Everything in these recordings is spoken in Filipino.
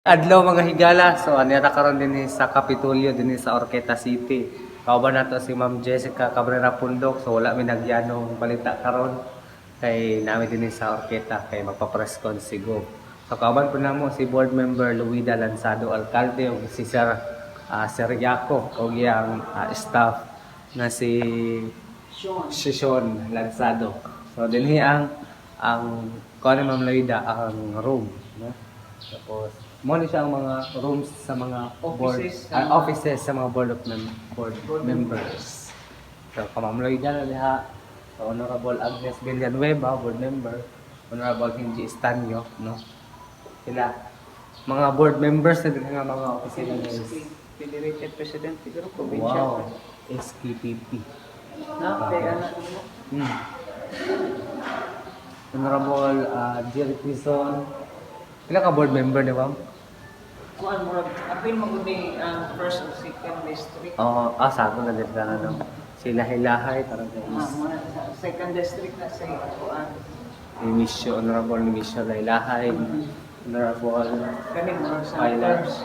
Adlaw mga higala, so anira karon din sa Kapitolyo din sa Orqueta City. Kauban nato si Ma'am Jessica Cabrera Pundok, so wala mi nagyanong balita karon kay namin din sa Orqueta kay magpa-press con si Go. So kauban po namo si board member Luida Lanzado Alcalde ug si Sir Yaco ug yang staff na si Sean Lanzado. So dinhi ang kuan ni Ma'am Luida ang room, no? Tapos mo ni siya ang mga rooms sa mga offices sa mga board members. So kamamloy na diha so, Honorable Agnes Villanueva, board member, Honorable Hinji Estanio, no? Sila mga board members na din nga mga opisina guys. Federated President siguro provincial. Wow, SKPP. Na, kaya na. Honorable Jerry Quizon. Pila ka board member di ba? Kuan mo apil mo ni ang first o second district. Oo, sago na din na no. Sila hilahay parang guys. Second district na sa kuan. Emisyo, Honorable Emisyo Laylahay, Honorable Kani mo sa first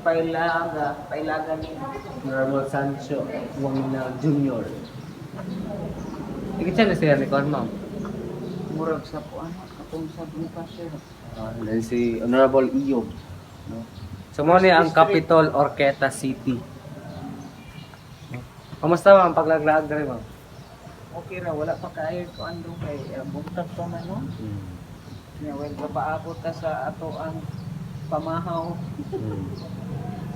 Pailaga ni Honorable Sancho Wangina Jr. Ikit siya na siya ni Kon, ma'am. murag sa kuan atong sa Bonifacio. Then si Honorable Iyog. No? So mo ni ang Capitol Orqueta City. Kamusta ma'am paglaglaag diri ma'am? Okay ra wala pa kaayo kuan do kay bugtag pa man no. Nya well paabot ta sa ato ang pamahaw.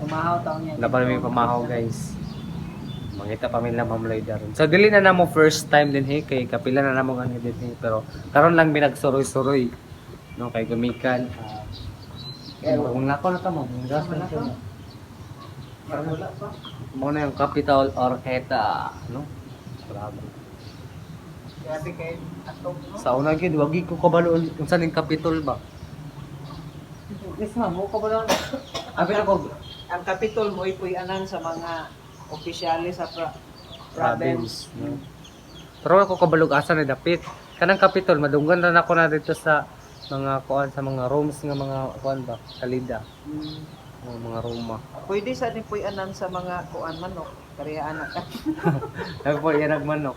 Pamahaw taon niya. Laban mi pamahaw guys. Mangita pa min Ma'am Loida ron. So dili na namo first time din kay kapila na namo ani din pero karon lang binagsuroy-suroy no kay gumikan. Kung nako na ta mo, gas na siya. Wala pa. Mo na yung Capitol Orqueta, no? Grabe. Grabe kay ato no. Sa una gid wagi ko kabalo kung saan yung Capitol ba. Yes ma'am, mo ko ba lang? Abi ako Ang Capitol mo ipoy anan sa mga opisyalis sa province. no? Pero ako kabalog asa na dapit. Kanang Capitol madunggan na ako na dito sa mga kuan sa mga rooms nga mga kuan ba kalida. Mga Roma. Pwede sa ni poy anan sa mga kuan manok, kariya anak ka. Nagpo yan nagmanok.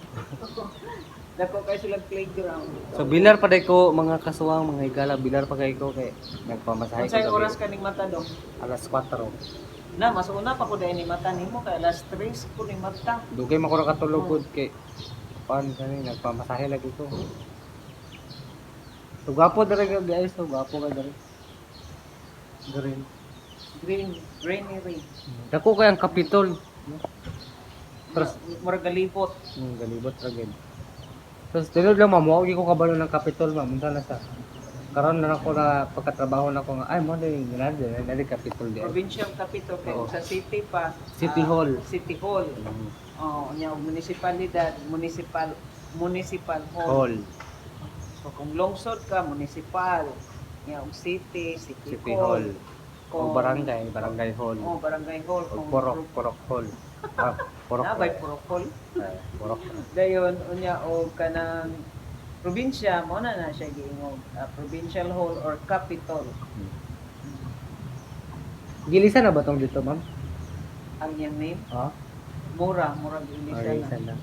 Dako kay sila playground. So bilar pa day ko mga kasuwang mga higala bilar pa kay ko kay nagpamasahe ko. Unsay gabi. oras kaning mata do? Alas 4. Na mas una pa ko dai ni mata nimo kay alas 3 ko ni mata. Dugay man ko nakatulog gud kay pan kani nagpamasahe lagi ko. So gwapo dere guys, so gwapo ka dere. Greenery. Dako kay ang Capitol. Pero murag galipot. Galibot ra gid. Tapos tinod lang mamo, ko kabalo ng Capitol ma'am, unsa na sa. Karon na ako na pagkatrabaho na ko nga ay mo ni ginad na Capitol di. Provincial capital kay Oo. sa city pa. City Hall. City Hall. Oh, nya municipalidad, municipal hall. Hall. So kung lungsod ka, municipal. Nya og city Hall. O barangay hall. Oh, barangay hall. O porok hall. Porok. Nabay purok hall. Porok. Dayon unya og kanang probinsya mo na siya giingog provincial hall or capital. Gilisan na ba tong dito, ma'am? Ang iyang name Ha? murag Alright, Ilisan na.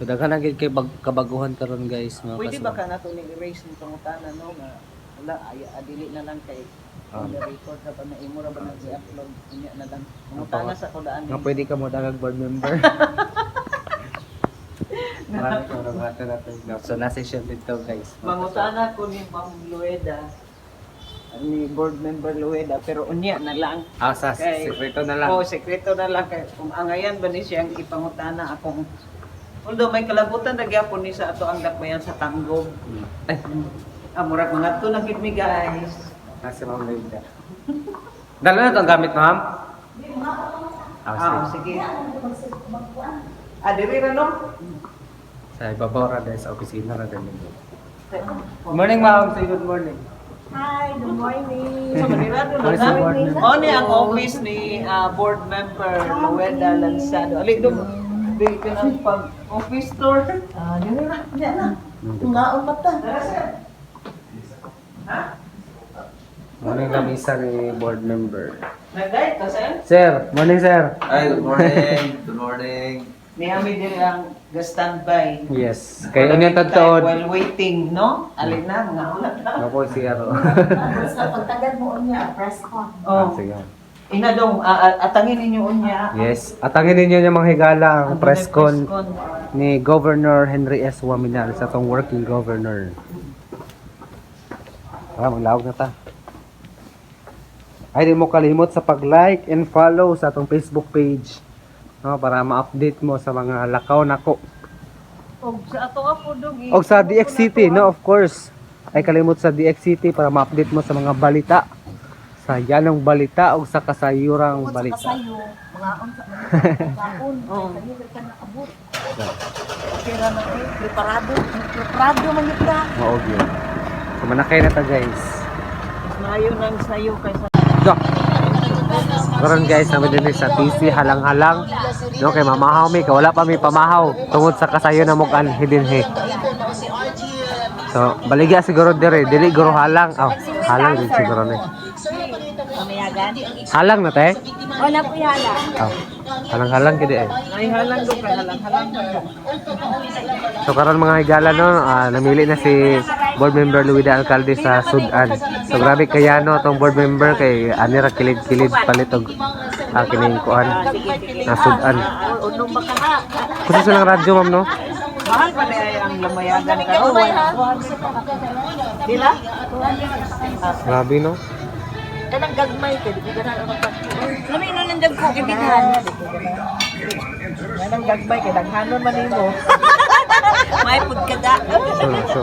So daghan na gid kay kabaguhan karon guys, mga Pwede ba kasuwang. ka nato ni erase ni pangutana no nga wala ay adili na lang kay on the record sa na imo ra ba nang i-upload unya na lang. Pangutana sa kodaan. Nga pwede ka mo dagag board member. Marami ko na mga natin. So na session dito guys. Mangutana ko ni Ma'am Lueda ni board member Lueda pero unya na lang. Sa sekreto na lang. Oh, sekreto na lang kay kung angayan ba ni siyang ipangutana akong although may kalabutan na gyapon ni sa ato ang dakbayan sa Tanggog. Ay, Murag mga to na gid mi guys. nasa Ma'am Linda. Dala na itong gamit, ma'am? Sige. Diri ra no? Sa ibabaw ra dahil sa opisina ra din. Good morning, ma'am. Say good morning. Hi, good morning. So manirado na Hi, sir, board member. na. Ni ang office ni board member Lueda Lanzado. Ali dum di ka ng pag office tour. Dili na, diyan na. Tungaon pa ta. yung lamisa ni board member. Nagay ka, sir? Sir, morning sir. Hi, good morning. Good morning. May kami din ang ga-standby. Yes. Kaya yun yung tagtuod. While waiting, no? Alin na, mga ulat na. Ako si Aro. Sa pagtagad mo niya, press con. Oh, Sige. ina dong, atangin ninyo unya. Yes. Atangin ninyo yung mga higala ang Ang press con con. ni Governor Henry S. Waminal sa itong working governor. Maglawag na ta. Ay, di mo kalimot sa pag-like and follow sa atong Facebook page. No, para ma-update mo sa mga lakaw nako. Og sa ato po dong. O sa DX City, no, of course. Ay kalimot sa DX City para ma-update mo sa mga balita. Sa yanong balita o sa kasayurang balita. Kasayo, mga unsa kaon, Oo. kanila ka nakabot. Okay ra na eh. Preparado man yun ka. Maog yun. So manakay na ta guys. Mayo nang sayo kay sa So, karon guys, namin din sa TC halang-halang. No, kay mamahaw mi, kay wala pa mi pamahaw tungod sa kasayo na mong anhidinhi. So, baligya siguro dire, dili guro halang. Oh, halang din siguro ni. Pamayagan. Halang na te? Wala po yala. Oh, halang-halang kidi eh. ay halang do kay halang-halang do. So karon mga higala no, namili na si board member Luida Alcalde sa Sudan. So grabe kaya no tong board member kay ani ra kilid-kilid palitog kining kuan na Sudan. Unong baka ha. Kusa sa lang radyo ma'am no? Mahal pa na ang lamayagan karon. Dila? Grabe no. Kanang gagmay ka, di ka na Kami na nandag ko kibighan. Yan ang gagbay kay daghanon man nimo. May pud ka da. So.